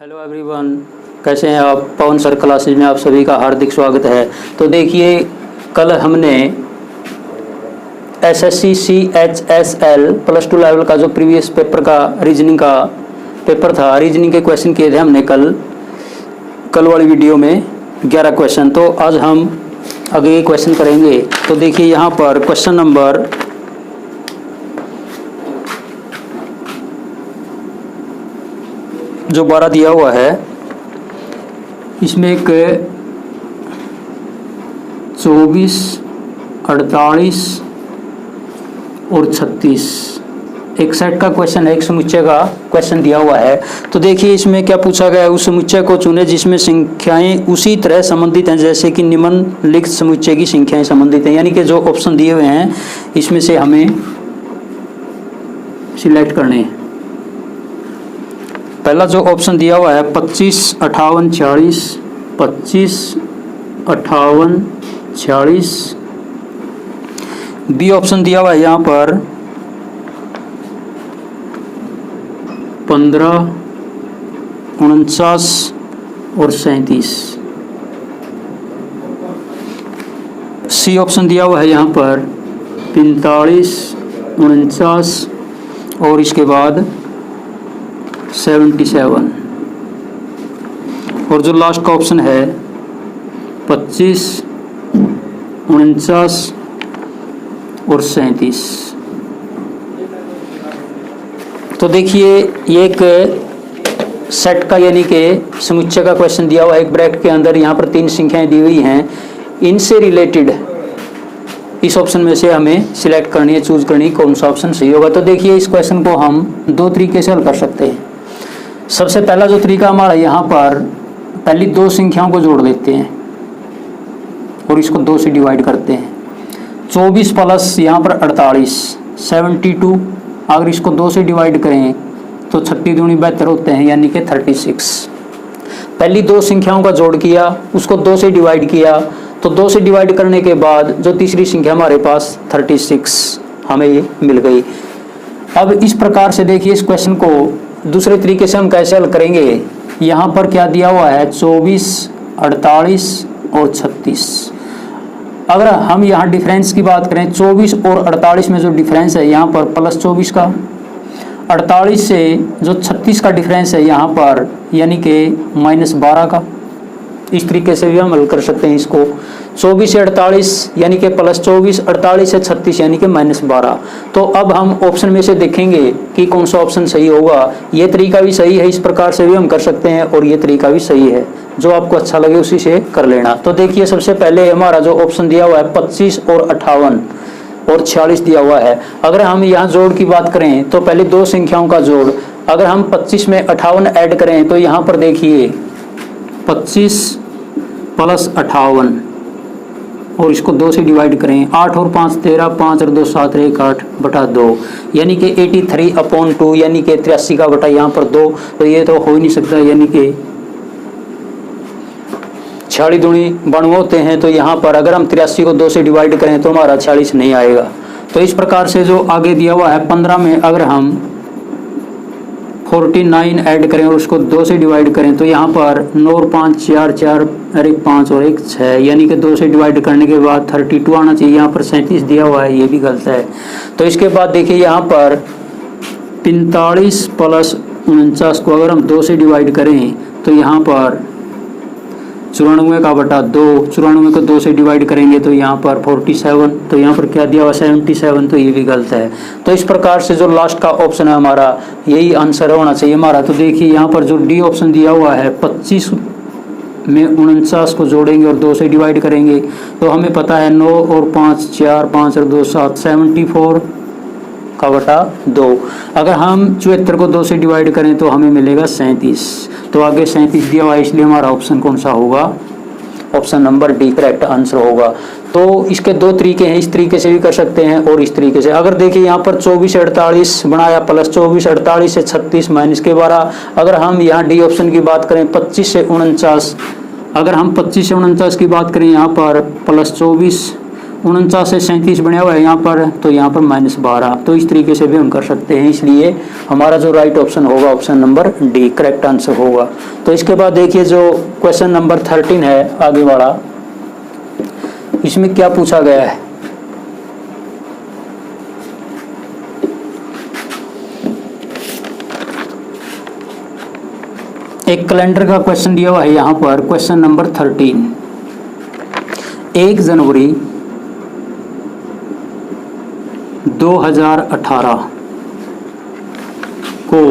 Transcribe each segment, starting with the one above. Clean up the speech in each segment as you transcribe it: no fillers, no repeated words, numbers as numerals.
Hello everyone, कैसे हैं आप। पवन सर क्लासेज में आप सभी का हार्दिक स्वागत है। तो देखिए, कल हमने एसएससी CHSL +2 लेवल का जो प्रीवियस पेपर का रीजनिंग का पेपर था, रीजनिंग के क्वेश्चन किए थे हमने कल वाली वीडियो में 11 क्वेश्चन। तो आज हम आगे क्वेश्चन करेंगे। तो देखिए यहाँ पर क्वेश्चन नंबर जो 12 दिया हुआ है, इसमें एक 24, 48 और 36 एक सेट का क्वेश्चन है, एक समुच्चय का क्वेश्चन दिया हुआ है। तो देखिए इसमें क्या पूछा गया है, उस समुच्चय को चुने जिसमें संख्याएं उसी तरह संबंधित हैं जैसे कि निम्नलिखित समुच्चय की संख्याएं संबंधित हैं। यानी कि जो ऑप्शन दिए हुए हैं इसमें से हमें सिलेक्ट करने हैं। पहला जो ऑप्शन दिया हुआ है 25, 58, 46, 25, 58, 46। बी ऑप्शन दिया हुआ है यहाँ पर 15, 49 और 37। सी ऑप्शन दिया हुआ है यहाँ पर 45, 49 और इसके बाद 77। और जो लास्ट का ऑप्शन है 25, 49 और 37। तो देखिए ये एक सेट का यानी कि समुच्चय का क्वेश्चन दिया हुआ है। एक ब्रैकेट के अंदर यहाँ पर 3 संख्याएं दी हुई हैं, इनसे रिलेटेड इस ऑप्शन में से हमें सिलेक्ट करनी है, चूज करनी है कौन सा ऑप्शन सही होगा। तो देखिए इस क्वेश्चन को हम 2 तरीके से हल कर सकते हैं। सबसे पहला जो तरीका हमारा, यहाँ पर पहली 2 संख्याओं को जोड़ देते हैं और इसको 2 से डिवाइड करते हैं। 24 प्लस यहाँ पर 48, 72। अगर इसको 2 से डिवाइड करें तो 36 दूनी 72 होते हैं, यानी कि 36। पहली 2 संख्याओं का जोड़ किया, उसको 2 से डिवाइड किया, तो 2 से डिवाइड करने के बाद जो तीसरी संख्या हमारे पास 36 हमें ये मिल गई। अब इस प्रकार से देखिए इस क्वेश्चन को दूसरे तरीके से हम कैसे हल करेंगे। यहाँ पर क्या दिया हुआ है 24, 48 और 36। अगर हम यहाँ डिफरेंस की बात करें, 24 और 48 में जो डिफरेंस है यहाँ पर +24 का, 48 से जो 36 का डिफरेंस है यहाँ पर यानी कि -12 का। इस तरीके से भी हम हल कर सकते हैं इसको। 24 से 48 यानी कि +24, 48 से 36 यानी कि -12। तो अब हम ऑप्शन में से देखेंगे कि कौन सा ऑप्शन सही होगा। ये तरीका भी सही है, इस प्रकार से भी हम कर सकते हैं, और ये तरीका भी सही है। जो आपको अच्छा लगे उसी से कर लेना। तो देखिए सबसे पहले हमारा जो ऑप्शन दिया हुआ है 25 और 58 और 46 दिया हुआ है। अगर हम यहाँ जोड़ की बात करें तो पहले 2 संख्याओं का जोड़, अगर हम 25 में 58 ऐड करें तो यहाँ पर देखिए 25 + 58 और इसको 2 से डिवाइड करें। 8 और 5 13, 5 और 2 7, 1 8/2 यानी कि 83/2 यानी कि 83 का बटा यहाँ पर 2। तो ये तो हो ही नहीं सकता, यानी कि 46 दूनी 92 होते हैं। तो यहाँ पर अगर हम 83 को 2 से डिवाइड करें तो हमारा 46 नहीं आएगा। तो इस प्रकार से जो आगे दिया हुआ है 15 में अगर हम 49 ऐड करें और उसको 2 से डिवाइड करें तो यहाँ पर 9 और 5 4 4 और 1 5 और 1 6 यानी कि 2 से डिवाइड करने के बाद 32 आना चाहिए। यहाँ पर 37 दिया हुआ है, ये भी गलत है। तो इसके बाद देखिए यहाँ पर 45 + 49 को अगर हम 2 से डिवाइड करें तो यहाँ पर 94 का बटा 2, 94 को 2 से डिवाइड करेंगे तो यहाँ पर 47। तो यहाँ पर क्या दिया हुआ 77, तो ये भी गलत है। तो इस प्रकार से जो लास्ट का ऑप्शन है हमारा यही आंसर होना चाहिए हमारा। तो देखिए यहाँ पर जो डी ऑप्शन दिया हुआ है 25 में 49 को जोड़ेंगे और 2 से डिवाइड करेंगे तो हमें पता है 9 और 5 4, 5 और 2 7, 74 का बटा 2। अगर हम 74 को 2 से डिवाइड करें तो हमें मिलेगा 37। तो आगे 37 दिया हुआ है, इसलिए हमारा ऑप्शन कौन सा होगा, option number D correct answer होगा। तो इसके 2 तरीके हैं, इस तरीके से भी कर सकते हैं और इस तरीके से। अगर देखिए यहाँ पर 24 48 बनाया +24, 48 से 36 -12। अगर हम यहाँ डी ऑप्शन की बात करें 25 से 49, अगर हम 25 से 49 की बात करें यहाँ पर +24 49 से 37 बना हुआ है यहाँ पर, तो यहाँ पर -12। तो इस तरीके से भी हम कर सकते हैं, इसलिए हमारा जो राइट ऑप्शन होगा option number D correct answer होगा। तो इसके बाद देखिए जो क्वेश्चन नंबर 13 है आगे वाला, इसमें क्या पूछा गया है। एक कैलेंडर का क्वेश्चन दिया हुआ है यहाँ पर, क्वेश्चन नंबर 13। 1 जनवरी 2018 को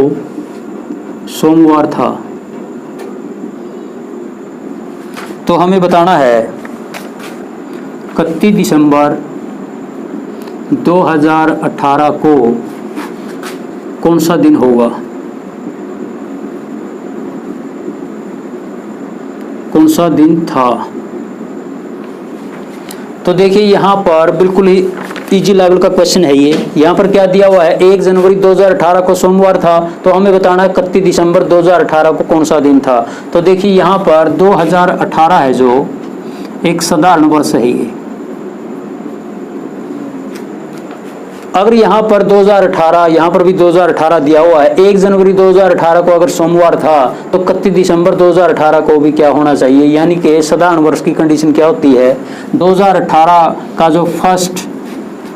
सोमवार था, तो हमें बताना है 31 दिसंबर 2018 को कौन सा दिन होगा, कौन सा दिन था। तो देखिए यहाँ पर बिल्कुल ही इजी लेवल का क्वेश्चन है ये। यहाँ पर क्या दिया हुआ है, 1 जनवरी 2018 को सोमवार था, तो हमें बताना है 31 दिसंबर 2018 को कौन सा दिन था। तो देखिए यहाँ पर 2018 है जो एक साधारण वर्ष है ये। अगर यहाँ पर 2018, यहाँ पर भी 2018 दिया हुआ है, 1 जनवरी 2018 को अगर सोमवार था तो 31 दिसंबर 2018 को भी क्या होना चाहिए, यानी कि साधारण वर्ष की कंडीशन क्या होती है, 2018 का जो फर्स्ट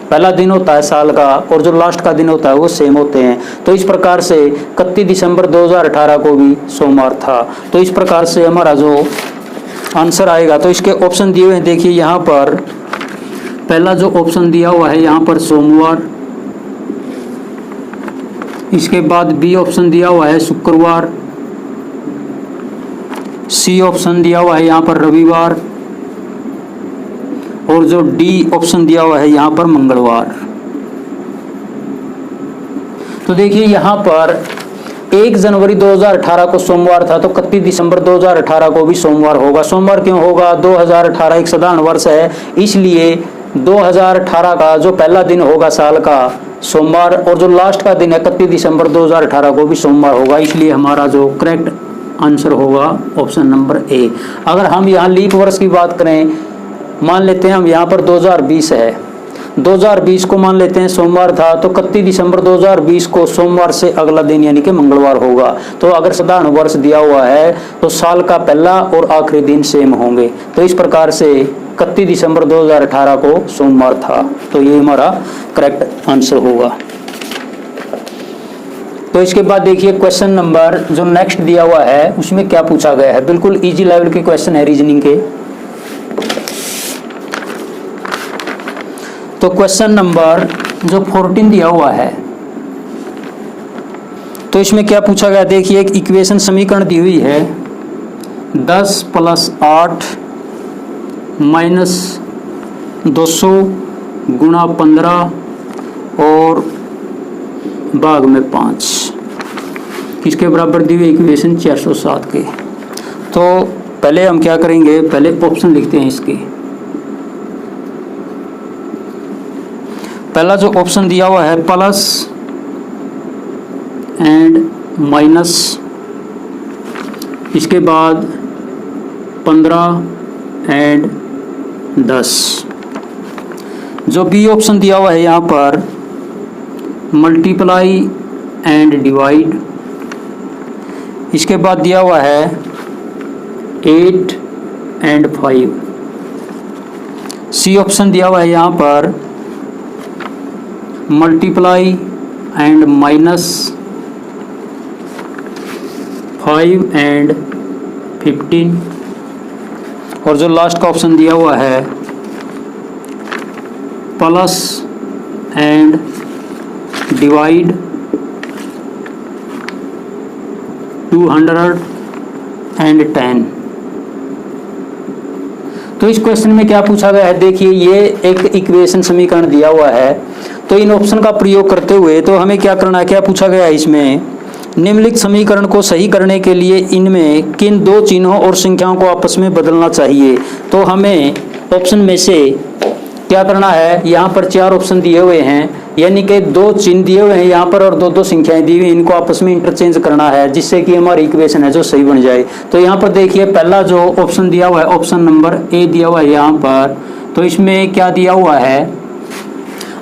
पहला दिन होता है साल का और जो लास्ट का दिन होता है वो सेम होते हैं। तो इस प्रकार से 31 दिसंबर 2018 को भी सोमवार था। तो इस प्रकार से हमारा जो आंसर आएगा, तो इसके ऑप्शन दिए हुए हैं। देखिए यहाँ पर पहला जो ऑप्शन दिया हुआ है यहाँ पर सोमवार, इसके बाद बी ऑप्शन दिया हुआ है शुक्रवार, सी ऑप्शन दिया हुआ है यहाँ पर रविवार, और जो डी ऑप्शन दिया हुआ है यहाँ पर मंगलवार। तो देखिए यहाँ पर 1 जनवरी 2018 को सोमवार था, तो 31 दिसंबर 2018 को भी सोमवार होगा। सोमवार क्यों होगा, 2018 एक साधारण वर्ष है, इसलिए 2018 का जो पहला दिन होगा साल का सोमवार, और जो लास्ट का दिन है 31 दिसंबर 2018 को भी सोमवार होगा। इसलिए हमारा जो करेक्ट आंसर होगा ऑप्शन नंबर ए। अगर हम यहाँ लीप वर्ष की बात करें, मान लेते हैं हम यहाँ पर 2020 है, 2020 को मान लेते हैं सोमवार था, तो 31 दिसंबर 2020 को सोमवार से अगला दिन यानी कि मंगलवार होगा। तो अगर साधारण वर्ष दिया हुआ है तो साल का पहला और आखिरी दिन सेम होंगे। तो इस प्रकार से 31 दिसंबर 2018 को सोमवार था, तो ये हमारा करेक्ट आंसर होगा। तो इसके बाद देखिए क्वेश्चन नंबर जो नेक्स्ट दिया हुआ है उसमें क्या पूछा गया है, बिल्कुल इजी लेवल के क्वेश्चन है रीजनिंग के। तो क्वेश्चन नंबर जो 14 दिया हुआ है, तो इसमें क्या पूछा गया, देखिए एक इक्वेशन समीकरण दी हुई है 10 + 8 - 200 × 15 और भाग में 5 किसके बराबर दी हुई इक्वेशन 407 के। तो पहले हम क्या करेंगे, पहले ऑप्शन लिखते हैं इसके। पहला जो ऑप्शन दिया हुआ है प्लस एंड माइनस, इसके बाद 15 एंड 10। जो बी ऑप्शन दिया हुआ है यहाँ पर मल्टीप्लाई एंड डिवाइड, इसके बाद दिया हुआ है 8 एंड 5। सी ऑप्शन दिया हुआ है यहाँ पर मल्टीप्लाई एंड माइनस 5 एंड 15, और जो लास्ट का ऑप्शन दिया हुआ है प्लस एंड डिवाइड 210। तो इस क्वेश्चन में क्या पूछा गया है, देखिए ये एक इक्वेशन समीकरण दिया हुआ है, तो इन ऑप्शन का प्रयोग करते हुए तो हमें क्या करना है, क्या पूछा गया है इसमें, निम्नलिखित समीकरण को सही करने के लिए इनमें किन दो चिन्हों और संख्याओं को आपस में बदलना चाहिए। तो हमें ऑप्शन में से क्या करना है, यहाँ पर 4 ऑप्शन दिए हुए हैं, यानी कि 2 चिन्ह दिए हुए हैं यहाँ पर और 2 संख्याएं दी हुई, इनको आपस में इंटरचेंज करना है जिससे कि हमारी इक्वेशन है जो सही बन जाए। तो यहाँ पर देखिए पहला जो ऑप्शन दिया हुआ है ऑप्शन नंबर ए दिया हुआ है यहाँ पर, तो इसमें क्या दिया हुआ है,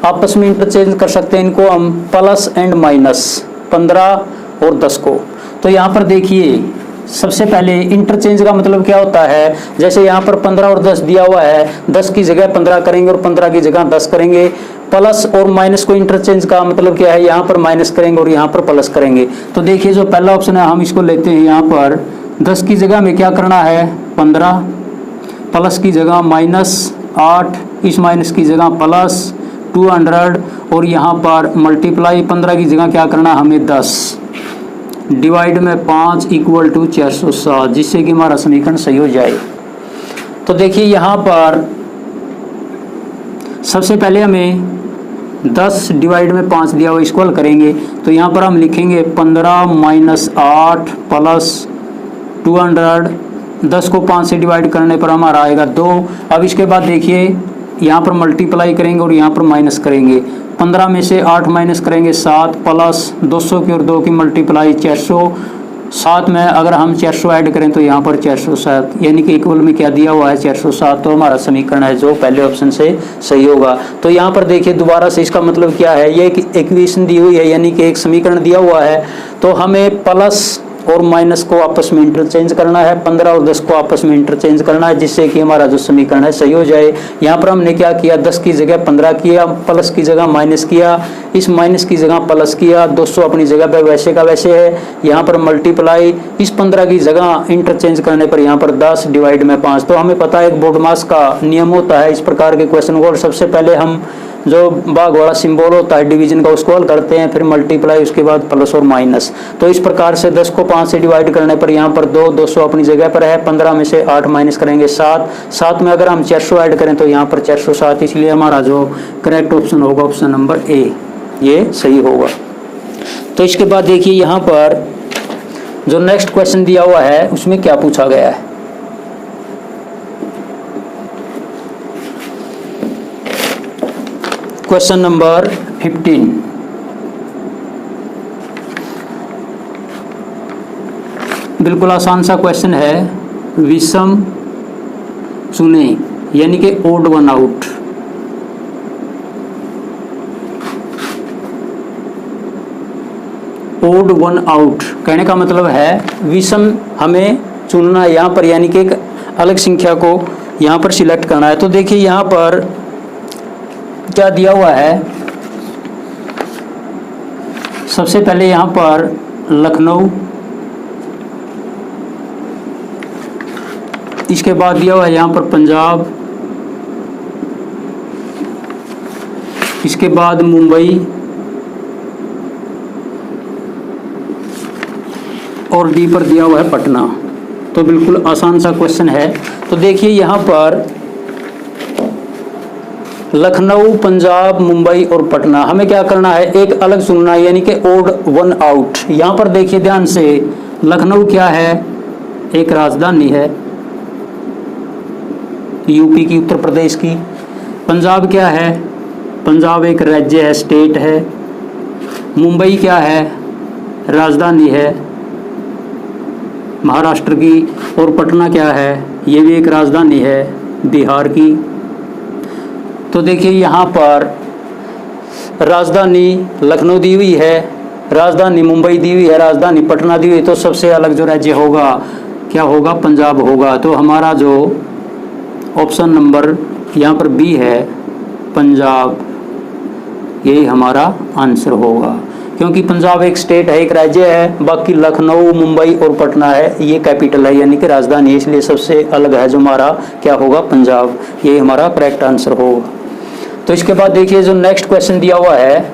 आपस में इंटरचेंज कर सकते हैं इनको हम, प्लस एंड माइनस 15 और 10 को। तो यहाँ पर देखिए सबसे पहले इंटरचेंज का मतलब क्या होता है, जैसे यहाँ पर 15 और 10 दिया हुआ है, 10 की जगह 15 करेंगे और 15 की जगह 10 करेंगे। प्लस और माइनस को इंटरचेंज का मतलब क्या है, यहाँ पर माइनस करेंगे और यहाँ पर प्लस करेंगे। तो देखिए जो पहला ऑप्शन है हम इसको लेते हैं, यहाँ पर 10 की जगह में क्या करना है 15, प्लस की जगह -8, इस माइनस की जगह प्लस 200 और यहाँ पर मल्टीप्लाई 15 की जगह क्या करना हमें 10 डिवाइड में 5 इक्वल टू 407, जिससे कि हमारा समीकरण सही हो जाए। तो देखिए यहाँ पर सबसे पहले हमें 10 डिवाइड में 5 दिया हुआ, इसको हल करेंगे तो यहाँ पर हम लिखेंगे 15 माइनस 8 प्लस 200, 10 को 5 से डिवाइड करने पर हमारा आएगा 2। अब इसके बाद देखिए यहाँ पर मल्टीप्लाई करेंगे और यहाँ पर माइनस करेंगे, 15 में से 8 माइनस करेंगे 7 प्लस 200 की और 2 की मल्टीप्लाई 407 में अगर हम 400 ऐड करें तो यहाँ पर 407, यानी कि इक्वल में क्या दिया हुआ है 407। तो हमारा समीकरण है जो पहले ऑप्शन से सही होगा। तो यहाँ पर देखिए दोबारा से इसका मतलब क्या है, ये एक इक्वेशन दी हुई है यानी कि एक समीकरण दिया हुआ है, तो हमें प्लस और माइनस को आपस में इंटरचेंज करना है, 15 और 10 को आपस में इंटरचेंज करना है, जिससे कि हमारा जो समीकरण है सही हो जाए। यहाँ पर हमने क्या किया, 10 की जगह 15 किया, प्लस की जगह माइनस किया, इस माइनस की जगह प्लस किया, 200 अपनी जगह पर वैसे का वैसे है, यहाँ पर मल्टीप्लाई, इस 15 की जगह इंटरचेंज करने पर यहाँ पर 10 डिवाइड में 5। तो हमें पता है एक बोर्ड मास का नियम होता है इस प्रकार के क्वेश्चन को, और सबसे पहले हम जो भाग वाला सिंबल होता है डिवीजन का उसको हल करते हैं, फिर मल्टीप्लाई, उसके बाद प्लस और माइनस। तो इस प्रकार से 10 को 5 से डिवाइड करने पर यहाँ पर 2, 200 अपनी जगह पर है, 15 में से 8 माइनस करेंगे 7, 7 में अगर हम 400 ऐड करें तो यहाँ पर 407, इसलिए हमारा जो करेक्ट ऑप्शन होगा ऑप्शन नंबर ए, ये सही होगा। तो इसके बाद देखिए यहाँ पर जो नेक्स्ट क्वेश्चन दिया हुआ है उसमें क्या पूछा गया है। क्वेश्चन नंबर 15, बिल्कुल आसान सा क्वेश्चन है, विषम चुने यानी कि odd one out. Odd one out कहने का मतलब है विषम हमें चुनना यहाँ पर, यानी कि एक अलग संख्या को यहाँ पर सिलेक्ट करना है। तो देखिए यहाँ पर क्या दिया हुआ है, सबसे पहले यहाँ पर लखनऊ, इसके बाद दिया हुआ है यहाँ पर पंजाब, इसके बाद मुंबई और डी पर दिया हुआ है पटना। तो बिल्कुल आसान सा क्वेश्चन है। तो देखिए यहाँ पर लखनऊ, पंजाब, मुंबई और पटना, हमें क्या करना है एक अलग चुनना है, यानी कि ओड वन आउट। यहाँ पर देखिए ध्यान से, लखनऊ क्या है, एक राजधानी है यूपी की, उत्तर प्रदेश की। पंजाब क्या है, पंजाब एक राज्य है, स्टेट है। मुंबई क्या है, राजधानी है महाराष्ट्र की। और पटना क्या है, ये भी एक राजधानी है बिहार की। तो देखिए यहाँ पर राजधानी लखनऊ दी हुई है, राजधानी मुंबई दी हुई है, राजधानी पटना दी हुई है, तो सबसे अलग जो राज्य होगा क्या होगा, पंजाब होगा। तो हमारा जो ऑप्शन नंबर यहाँ पर बी है पंजाब, यही हमारा आंसर होगा, क्योंकि पंजाब एक स्टेट है, एक राज्य है, बाकी लखनऊ, मुंबई और पटना है ये कैपिटल है यानी कि राजधानी है, इसलिए सबसे अलग है जो हमारा क्या होगा, पंजाब। ये हमारा करेक्ट आंसर होगा। तो इसके बाद देखिए जो नेक्स्ट क्वेश्चन दिया हुआ है,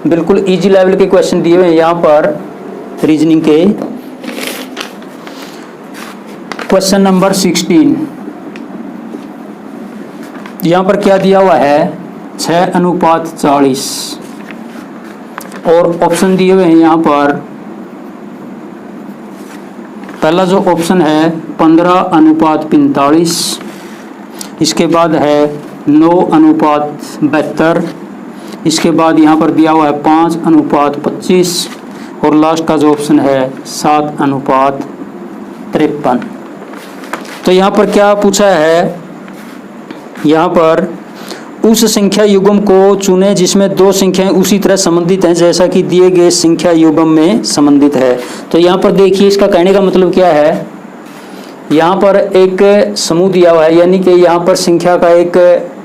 बिल्कुल इजी लेवल के क्वेश्चन दिए हुए हैं यहाँ पर रीजनिंग के। क्वेश्चन नंबर 16, यहाँ पर क्या दिया हुआ है 6:40 और ऑप्शन दिए हुए हैं यहाँ पर। पहला जो ऑप्शन है 15:45, इसके बाद है 9:72, इसके बाद यहाँ पर दिया हुआ है 5:25 और लास्ट का जो ऑप्शन है 7:53। तो यहाँ पर क्या पूछा है, यहाँ पर उस संख्या युग्म को चुनें जिसमें दो संख्याएं उसी तरह संबंधित हैं जैसा कि दिए गए संख्या युग्म में संबंधित है। तो यहाँ पर देखिए इसका कहने का मतलब क्या है, यहाँ पर एक समूह दिया हुआ है, यानी कि यहाँ पर संख्या का एक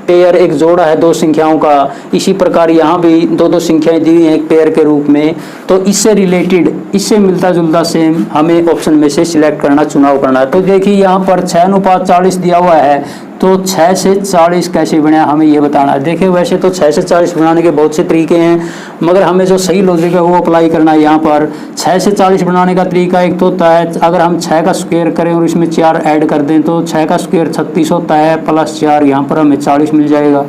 पेयर, एक जोड़ा है दो संख्याओं का। इसी प्रकार यहाँ भी दो दो संख्याएं दी हुई हैं एक पेयर के रूप में। तो इससे रिलेटेड, इससे मिलता जुलता सेम हमें ऑप्शन में से सिलेक्ट करना, चुनाव करना है। तो देखिए यहाँ पर 6:40 दिया हुआ है, तो 6 से 40 कैसे बना हमें ये बताना है। देखिए वैसे तो 6 से 40 बनाने के बहुत से तरीके हैं, मगर हमें जो सही लॉजिक है वो अप्लाई करना है। यहाँ पर 6 से 40 बनाने का तरीका एक तो होता है, अगर हम 6 का स्क्वायर करें और इसमें 4 ऐड कर दें तो 6 का स्क्वायर 36 होता है, प्लस 4 यहाँ पर हमें 40 मिल जाएगा।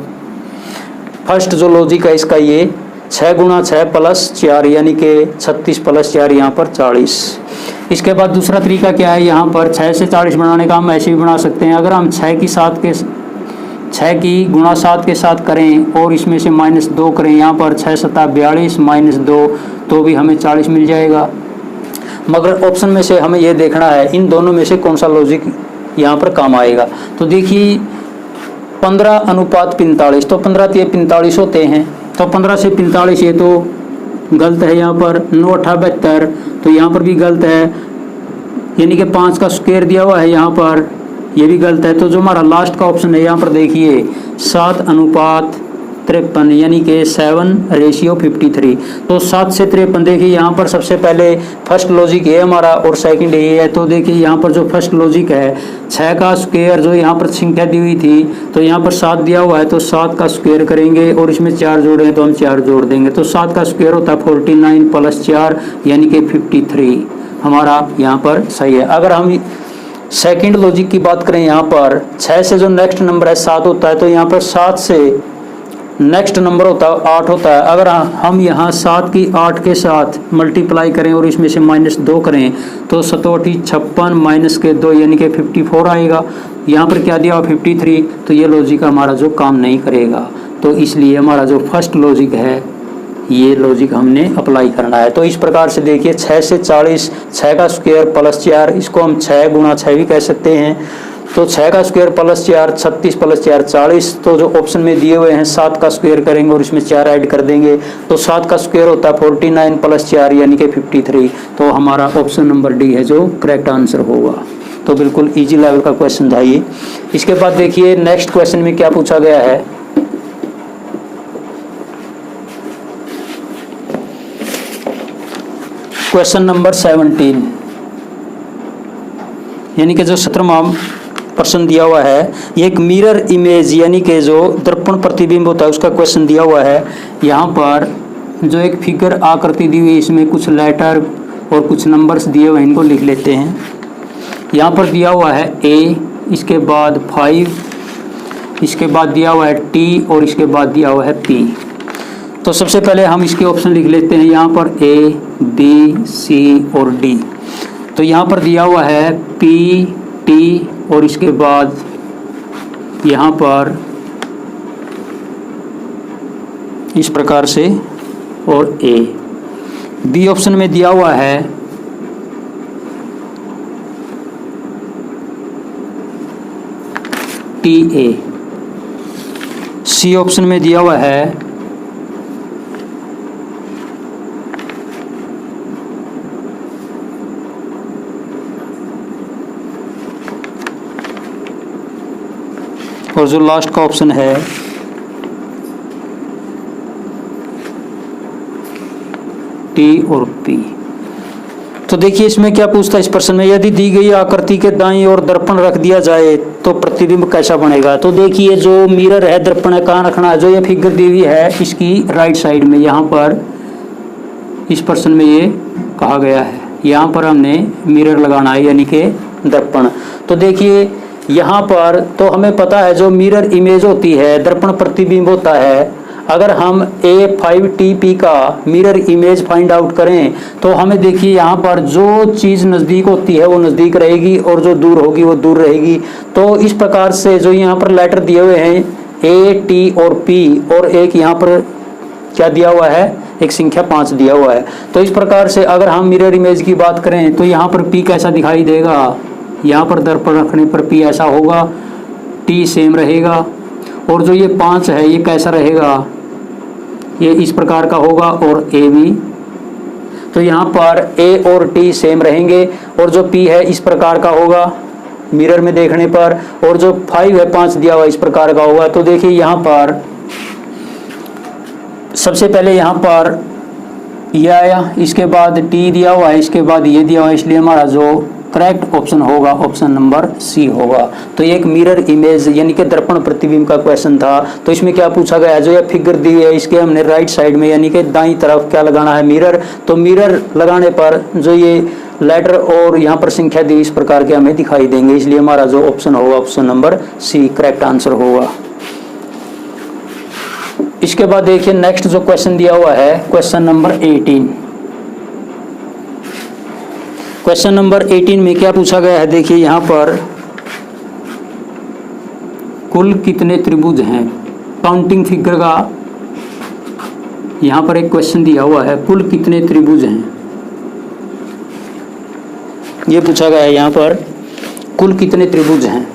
फर्स्ट जो लॉजिक है इसका ये 6 × 6 + 4 यानी कि 36 + 4 यहाँ पर 40। इसके बाद दूसरा तरीका क्या है, यहाँ पर 6 से 40 बनाने का हम ऐसे भी बना सकते हैं। अगर हम 6 की गुणा 7 के साथ करें और इसमें से -2 करें, यहाँ पर 6 × 7 = 42 -2 तो भी हमें 40 मिल जाएगा। मगर ऑप्शन में से हमें ये देखना है इन दोनों में से कौन सा लॉजिक यहाँ पर काम आएगा। तो देखिए 15:45, तो 15 × 45 होते हैं, तो 15 से 45 ये तो गलत है। यहाँ पर 9×8 = 72, तो यहाँ पर भी गलत है, यानी कि 5 का स्क्वायर दिया हुआ है यहाँ पर, ये भी गलत है। तो जो हमारा लास्ट का ऑप्शन है यहाँ पर देखिए 7:53 यानी कि 7:53। तो 7 से 53 देखिए यहाँ पर सबसे पहले फर्स्ट लॉजिक ये हमारा और सेकंड ये है। तो देखिए यहाँ पर जो फर्स्ट लॉजिक है 6 का स्क्वायर जो यहाँ पर संख्या दी हुई थी, तो यहाँ पर 7 दिया हुआ है, तो 7 का स्क्वायर करेंगे और इसमें 4 जोड़ेंगे तो हम 4 जोड़ देंगे। तो 7 का स्क्वायर होता है 49 + 4 यानी कि 53 हमारा यहाँ पर सही है। अगर हम सेकंड लॉजिक की बात करें, यहाँ पर 6 से जो नेक्स्ट नंबर है 7 होता है, तो यहाँ पर 7 से नेक्स्ट नंबर होता है 8 होता है। अगर हम यहाँ 7 की 8 के साथ मल्टीप्लाई करें और इसमें से -2 करें तो 7 × 8 = 56 -2 यानी कि 54 आएगा। यहाँ पर क्या दिया हुआ 53, तो ये लॉजिक हमारा जो काम नहीं करेगा। तो इसलिए हमारा जो फर्स्ट लॉजिक है ये लॉजिक हमने अप्लाई करना है। तो इस प्रकार से देखिए 6 से 40, 6 का स्क्वायर + 4, इसको हम 6 × 6 भी कह सकते हैं। तो 6 का स्क्वायर + 4 36 + 4 40। तो जो ऑप्शन में दिए हुए हैं 7 का स्क्वायर करेंगे और इसमें 4 ऐड कर देंगे तो 7 का स्क्वायर होता है 49 + 4 यानी कि 53। तो हमारा ऑप्शन नंबर डी है जो करेक्ट आंसर होगा। तो बिल्कुल इजी लेवल का क्वेश्चन था ये। इसके बाद देखिए नेक्स्ट क्वेश्चन में क्या पूछा गया है। क्वेश्चन नंबर 17 यानी कि जो 17वां प्रश्न दिया हुआ है, ये एक मिरर इमेज यानी कि जो दर्पण प्रतिबिंब होता है उसका क्वेश्चन दिया हुआ है। यहाँ पर जो एक फिगर आकृति दी हुई है, इसमें कुछ लेटर और कुछ नंबर्स दिए हुए हैं, इनको लिख लेते हैं। यहाँ पर दिया हुआ है A, इसके बाद 5, इसके बाद दिया हुआ है T और इसके बाद दिया हुआ है P। तो सबसे पहले हम इसके ऑप्शन लिख लेते हैं। यहाँ पर A, B, C और D। तो यहाँ पर दिया हुआ है P, T और इसके बाद यहाँ पर इस प्रकार से और A। B ऑप्शन में दिया हुआ है TA। C ऑप्शन में दिया हुआ है और जो लास्ट का ऑप्शन है T और P। तो देखिए इसमें क्या पूछता है इस प्रश्न में, यदि दी गई आकृति के दाईं ओर दर्पण रख दिया जाए तो प्रतिबिंब कैसा बनेगा। तो देखिए जो मिरर है, दर्पण है, कहाँ रखना है। जो ये फिगर दी हुई है इसकी राइट साइड में, यहाँ पर इस प्रश्न में ये कहा गया है, यहाँ पर हमने मिरर लगाना है यानी कि दर्पण। तो देखिए यहाँ पर तो हमें पता है जो मिरर इमेज होती है, दर्पण प्रतिबिंब होता है। अगर हम A5TP का मिरर इमेज फाइंड आउट करें तो हमें देखिए यहाँ पर जो चीज़ नज़दीक होती है वो नज़दीक रहेगी और जो दूर होगी वो दूर रहेगी। तो इस प्रकार से जो यहाँ पर लेटर दिए हुए हैं A, T और P और एक यहाँ पर क्या दिया हुआ है, एक संख्या 5 दिया हुआ है। तो इस प्रकार से अगर हम मिरर इमेज की बात करें तो यहाँ पर P कैसा दिखाई देगा, यहाँ पर दर्पण रखने पर P ऐसा होगा, T सेम रहेगा। और जो ये 5 है ये कैसा रहेगा, ये इस प्रकार का होगा और ए भी, तो यहाँ पर ए और टी सेम रहेंगे और जो पी है इस प्रकार का होगा मिरर में देखने पर, और जो 5 है 5 दिया हुआ इस प्रकार का होगा। तो देखिए यहाँ पर सबसे पहले यहाँ पर ये आया, इसके बाद टी दिया हुआ है, इसके बाद ये दिया हुआ है, इसलिए हमारा जो करेक्ट ऑप्शन होगा ऑप्शन नंबर सी होगा। तो ये एक मिरर इमेज यानी कि दर्पण प्रतिबिंब का क्वेश्चन था। तो इसमें क्या पूछा गया है, जो ये फिगर दी है इसके हमने राइट साइड में यानी कि दाईं तरफ क्या लगाना है, मिरर। तो मिरर लगाने पर जो ये लेटर और यहाँ पर संख्या दी इस प्रकार के हमें दिखाई देंगे, इसलिए हमारा जो ऑप्शन होगा option number C correct answer होगा। इसके बाद देखिए नेक्स्ट जो क्वेश्चन दिया हुआ है क्वेश्चन नंबर 18। क्वेश्चन नंबर 18 में क्या पूछा गया है, देखिए यहाँ पर कुल कितने त्रिभुज हैं, काउंटिंग फिगर का यहाँ पर एक क्वेश्चन दिया हुआ है, कुल कितने त्रिभुज हैं ये पूछा गया है। यहाँ पर कुल कितने त्रिभुज हैं,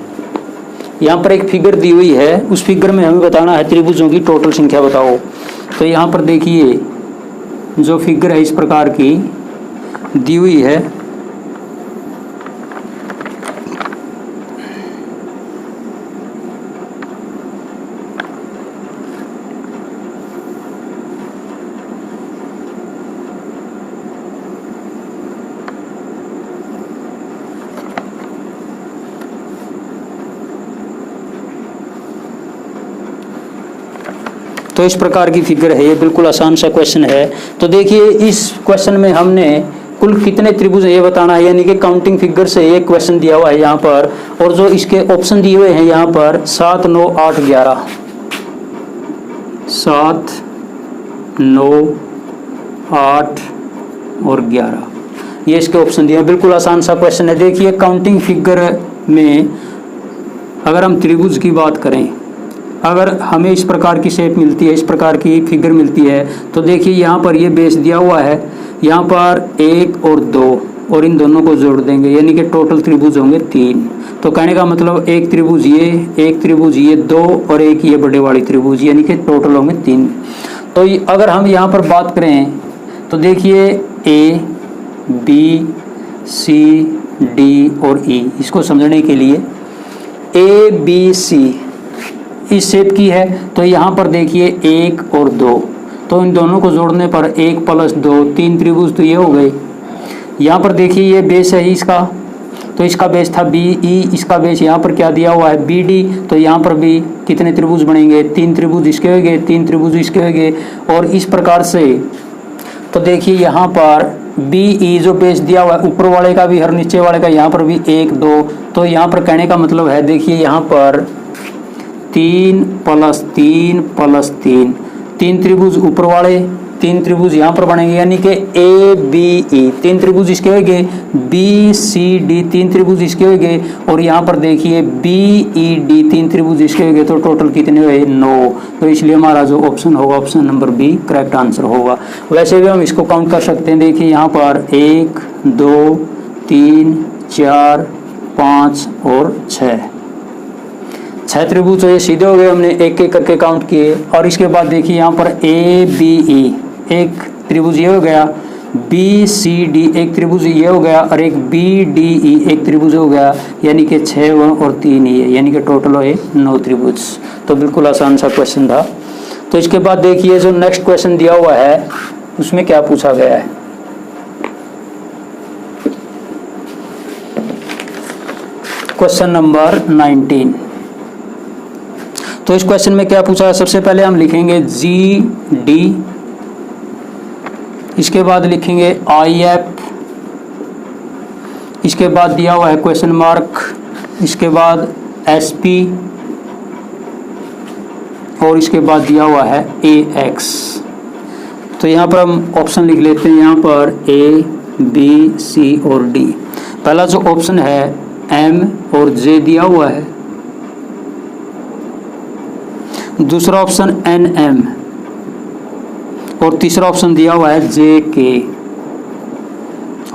यहाँ पर एक फिगर दी हुई है, उस फिगर में हमें बताना है त्रिभुजों की टोटल संख्या बताओ। तो यहाँ पर देखिए जो फिगर है इस प्रकार की दी हुई है, तो इस प्रकार की फिगर है, ये बिल्कुल आसान सा क्वेश्चन है। तो देखिए इस क्वेश्चन में हमने कुल कितने त्रिभुज है ये बताना है, यानी कि काउंटिंग फिगर से ये क्वेश्चन दिया हुआ है यहाँ पर, और जो इसके ऑप्शन दिए हुए हैं यहाँ पर 7, 9, 8, 11, 7, 9, 8 और 11 ये इसके ऑप्शन दिए हैं। बिल्कुल आसान सा क्वेश्चन है। देखिए काउंटिंग फिगर में अगर हम त्रिभुज की बात करें, अगर हमें इस प्रकार की शेप मिलती है, इस प्रकार की फिगर मिलती है, तो देखिए यहाँ पर ये बेस दिया हुआ है, यहाँ पर 1 और 2 और इन दोनों को जोड़ देंगे यानी कि टोटल त्रिभुज होंगे 3। तो कहने का मतलब एक त्रिभुज ये, एक त्रिभुज ये, 2 और एक ये बड़े वाली त्रिभुज यानी कि टोटल होंगे 3। तो अगर हम यहाँ पर बात करें तो देखिए ए, बी, सी, डी और ई, इसको समझने के लिए ए, बी, सी इस शेप की है, तो यहाँ पर देखिए 1 और 2, तो इन दोनों को जोड़ने पर 1 + 2 3 त्रिभुज तो ये हो गए। यहाँ पर देखिए ये बेस है इसका, तो इसका बेस था बी ई, इसका बेस यहाँ पर क्या दिया हुआ है बी डी, तो यहाँ पर भी कितने त्रिभुज बनेंगे, 3 त्रिभुज इसके हो गए, 3 त्रिभुज इसके हो गए। और इस प्रकार से तो देखिए यहाँ पर बी ई जो बेस दिया हुआ है ऊपर वाले का भी और नीचे वाले का, यहाँ पर भी 1 2, तो यहाँ पर कहने का मतलब है देखिए यहाँ पर 3 + 3 + 3 3 त्रिभुज ऊपर वाले, 3 त्रिभुज यहाँ पर बनेंगे यानी कि ए बी ई 3 त्रिभुज इसके हो गए, बी सी डी 3 त्रिभुज इसके हो गए, और यहाँ पर देखिए बी ई डी 3 त्रिभुज इसके हो गए, तो टोटल कितने हुए 9। तो इसलिए हमारा जो ऑप्शन होगा option number B correct answer होगा। वैसे भी हम इसको काउंट कर सकते हैं, देखिए यहाँ पर 1 2 3 4 5 और 6 त्रिभुज तो ये सीधे हो गए, हमने एक एक करके काउंट किए। और इसके बाद देखिए यहाँ पर ए बी ई एक त्रिभुज ये हो गया, बी सी डी एक त्रिभुज ये हो गया, और एक बी डी ई एक त्रिभुज हो गया, यानी कि 6 और 3 ये, यानी कि टोटल हो 9 त्रिभुज। तो बिल्कुल आसान सा क्वेश्चन था। तो इसके बाद देखिए जो नेक्स्ट क्वेश्चन दिया हुआ है उसमें क्या पूछा गया है। Question number 19। तो इस क्वेश्चन में क्या पूछा है, सबसे पहले हम लिखेंगे जी डी, इसके बाद लिखेंगे आई एफ, इसके बाद दिया हुआ है क्वेश्चन मार्क, इसके बाद एस पी, और इसके बाद दिया हुआ है ए एक्स। तो यहाँ पर हम ऑप्शन लिख लेते हैं, यहाँ पर ए बी सी और डी। पहला जो ऑप्शन है एम और जे दिया हुआ है, दूसरा ऑप्शन एन एम, और तीसरा ऑप्शन दिया हुआ है जे के,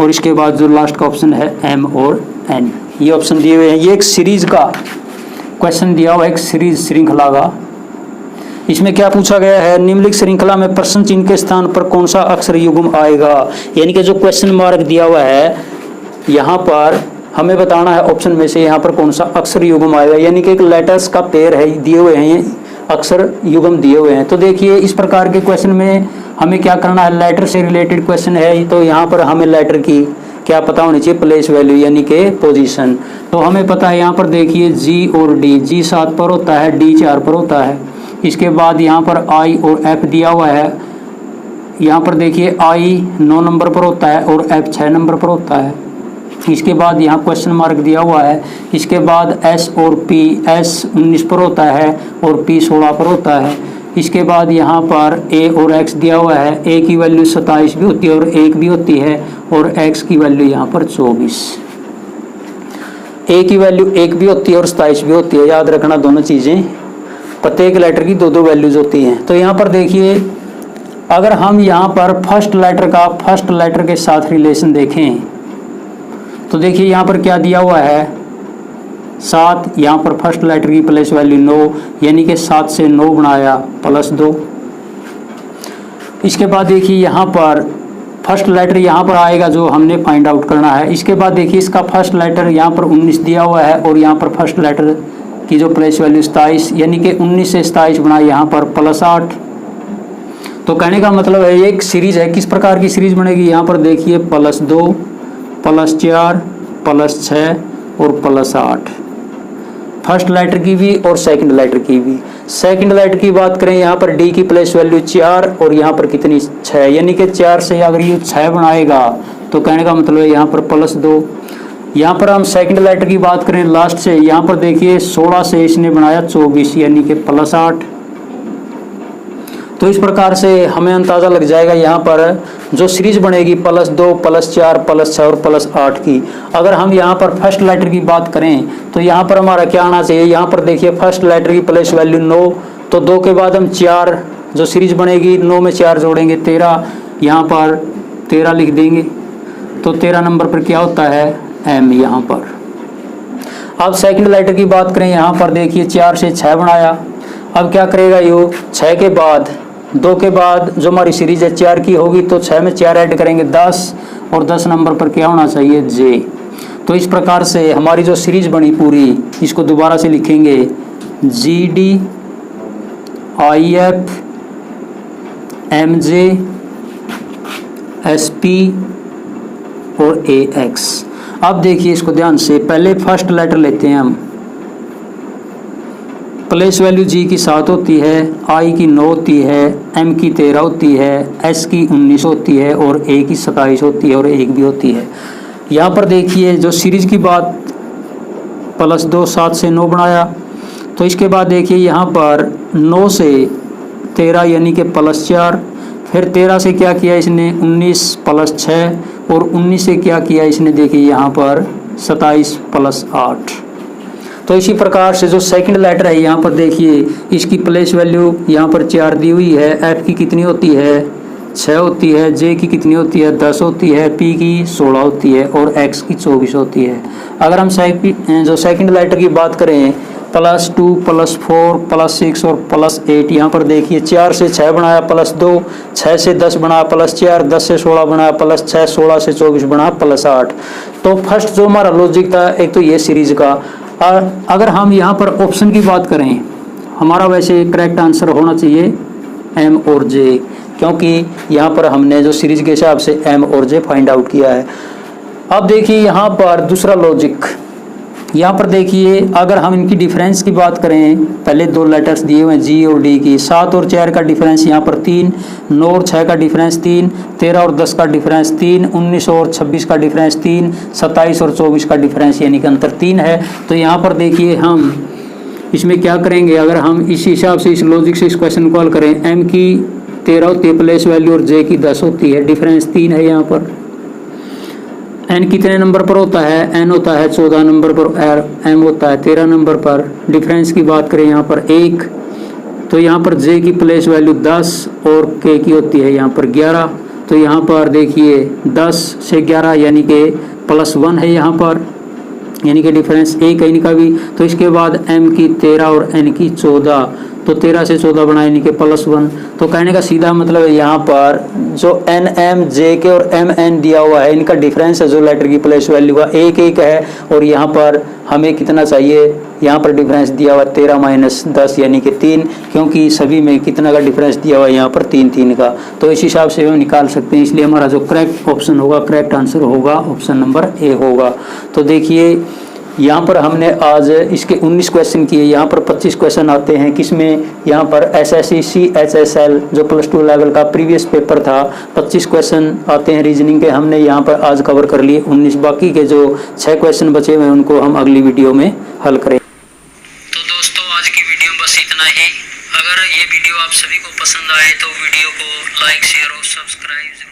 और इसके बाद जो लास्ट का ऑप्शन है एम और एन। ये ऑप्शन दिए हुए हैं। ये एक सीरीज का क्वेश्चन दिया हुआ एक सीरीज श्रृंखला का। इसमें क्या पूछा गया है, निम्नलिखित श्रृंखला में प्रश्न चिन्ह के स्थान पर कौन सा अक्षर युग्म आएगा। यानी कि जो क्वेश्चन मार्क दिया हुआ है यहाँ पर हमें बताना है ऑप्शन में से यहाँ पर कौन सा अक्षर युग्म आएगा। यानी कि एक लेटर्स का पेयर है, दिए हुए हैं अक्षर युग्म दिए हुए हैं। तो देखिए इस प्रकार के क्वेश्चन में हमें क्या करना है, लेटर से रिलेटेड क्वेश्चन है तो यहाँ पर हमें लेटर की क्या पता होनी चाहिए, प्लेस वैल्यू यानी कि पोजीशन। तो हमें पता है यहाँ पर देखिए जी और डी, जी 7 पर होता है, डी 4 पर होता है। इसके बाद यहाँ पर आई और एफ दिया हुआ है। यहाँ पर देखिए आई 9 नंबर पर होता है और एफ 6 नंबर पर होता है। इसके बाद यहाँ क्वेश्चन मार्क दिया हुआ है। इसके बाद एस और पी, एस 19 पर होता है और पी 16 पर होता है। इसके बाद यहाँ पर ए और एक्स दिया हुआ है। ए की वैल्यू 27 भी होती है और 1 भी होती है और एक्स की वैल्यू यहाँ पर 24। ए की वैल्यू 1 भी होती है और 27 भी होती है, याद रखना दोनों चीज़ें। प्रत्येक लेटर की 2-2 वैल्यूज होती हैं। तो यहाँ पर देखिए अगर हम यहाँ पर फर्स्ट लेटर के साथ रिलेशन देखें तो देखिए यहाँ पर क्या दिया हुआ है 7, यहाँ पर फर्स्ट लेटर की प्लेस वैल्यू 9, यानी कि 7 से 9 बनाया +2। इसके बाद देखिए यहाँ पर फर्स्ट लेटर यहाँ पर आएगा जो हमने फाइंड आउट करना है। इसके बाद देखिए इसका फर्स्ट लेटर यहाँ पर 19 दिया हुआ है और यहाँ पर फर्स्ट लेटर की जो प्लेस वैल्यू 27, यानी कि 19 से 27 बनाए यहाँ पर +8। तो कहने का मतलब है एक सीरीज है। किस प्रकार की सीरीज बनेगी, यहाँ पर देखिए +2, +4, +6 और +8, फर्स्ट लेटर की भी और सेकंड लेटर की भी। सेकंड लेटर की बात करें यहाँ पर डी की प्लेस वैल्यू 4 और यहाँ पर कितनी 6, यानी कि 4 से अगर ये 6 बनाएगा तो कहने का मतलब है यहाँ पर +2। यहाँ पर हम सेकंड लेटर की बात करें लास्ट से, यहाँ पर देखिए 16 से इसने बनाया 24, यानी कि +8। तो इस प्रकार से हमें अंदाज़ा लग जाएगा यहाँ पर जो सीरीज बनेगी +2, +4, +6 और +8 की। अगर हम यहाँ पर फर्स्ट लेटर की बात करें तो यहाँ पर हमारा क्या आना चाहिए, यहाँ पर देखिए फर्स्ट लेटर की प्लेस वैल्यू 9, तो 2 के बाद हम 4 जो सीरीज बनेगी 9 में 4 जोड़ेंगे 13, यहाँ पर 13 लिख देंगे। तो 13 नंबर पर क्या होता है एम यहाँ पर। अब सेकंड लेटर की बात करें, यहाँ पर देखिए 4 से 6 बनाया। अब क्या करेगा यो 6 के बाद 2 के बाद जो हमारी सीरीज है 4 की होगी तो 6 में 4 ऐड करेंगे 10 और 10 नंबर पर क्या होना चाहिए जे। तो इस प्रकार से हमारी जो सीरीज बनी पूरी, इसको दोबारा से लिखेंगे GD IF MJ SP और AX। अब देखिए इसको ध्यान से, पहले फर्स्ट लेटर लेते हैं हम। प्लेस वैल्यू जी की 7 होती है, आई की 9 होती है, एम की 13 होती है, एस की 19 होती है और ए की 27 होती है और 1 भी होती है। यहाँ पर देखिए जो सीरीज की बात +2, 7 से 9 बनाया। तो इसके बाद देखिए यहाँ पर 9 से 13 यानी कि +4, फिर 13 से क्या किया इसने 19 +6 और 19 से क्या किया इसने देखिए यहाँ पर 27 +8। तो इसी प्रकार से जो सेकंड लेटर है यहाँ पर देखिए इसकी प्लेस वैल्यू यहाँ पर 4 दी हुई है। एफ की कितनी होती है 6 होती है, जे की कितनी होती है 10 होती है, पी की 16 होती है और एक्स की 24 होती है। अगर हम जो सेकंड लेटर की बात करें +2, +4, +6 और +8, यहाँ पर देखिए 4 से 6 बनाया +2, 6 से 10 बनाया +4, 10 से 16 बनाया +6, 16 से 24 बनाया +8। तो फर्स्ट जो हमारा लॉजिक था एक तो ये सीरीज का। और अगर हम यहाँ पर ऑप्शन की बात करें, हमारा वैसे करेक्ट आंसर होना चाहिए एम और जे, क्योंकि यहाँ पर हमने जो सीरीज के हिसाब से एम और जे फाइंड आउट किया है। अब देखिए यहाँ पर दूसरा लॉजिक, यहाँ पर देखिए अगर हम इनकी डिफरेंस की बात करें, पहले 2 लेटर्स दिए हुए हैं जी और डी की, 7 और 4 का डिफरेंस यहाँ पर 3, 9 और 6 का डिफरेंस 3, 13 और 10 का डिफरेंस 3, 19 और 26 का डिफरेंस 3, 27 और 24 का डिफरेंस यानी कि अंतर 3 है। तो यहाँ पर देखिए हम इसमें क्या करेंगे, अगर हम इस हिसाब से इस लॉजिक से इस क्वेश्चन को हल करें, एम की 13 होती है प्लेस वैल्यू और जे की 10 होती है, डिफरेंस 3 है यहाँ पर। एन कितने नंबर पर होता है, एन होता है 14 नंबर पर, एम होता है 13 नंबर पर। डिफरेंस की बात करें यहाँ पर 1, तो यहाँ पर जे की प्लेस वैल्यू 10 और के की होती है यहाँ पर 11। तो यहाँ पर देखिए 10 से 11 यानी कि +1 है यहाँ पर। यानी कि डिफरेंस एक है इनका भी। तो इसके बाद m की 13 और n की 14, तो 13 से 14 बना यानी कि +1। तो कहने का सीधा मतलब है यहाँ पर जो n m j के और m n दिया हुआ है इनका डिफरेंस है जो लेटर की प्लेस वैल्यू का 1 1 है, और यहाँ पर हमें कितना चाहिए, यहाँ पर डिफरेंस दिया हुआ 13 - 10 यानी कि 3, क्योंकि सभी में कितना का डिफरेंस दिया हुआ है यहाँ पर 3 3 का। तो इस हिसाब से हम निकाल सकते हैं, इसलिए हमारा जो करेक्ट ऑप्शन होगा, करेक्ट आंसर होगा ऑप्शन नंबर ए होगा। तो देखिए यहाँ पर हमने आज इसके 19 क्वेश्चन किए, यहाँ पर 25 क्वेश्चन आते हैं किसमें, यहाँ पर SSC CHSL जो +2 लेवल का प्रीवियस पेपर था 25 क्वेश्चन आते हैं रीजनिंग के, हमने यहाँ पर आज कवर कर लिए 19। बाकी के जो 6 क्वेश्चन बचे हुए हैं उनको हम अगली वीडियो में हल करें। तो दोस्तों आज की वीडियो बस इतना ही। अगर ये वीडियो आप सभी को पसंद आए तो वीडियो को लाइक शेयर और सब्सक्राइब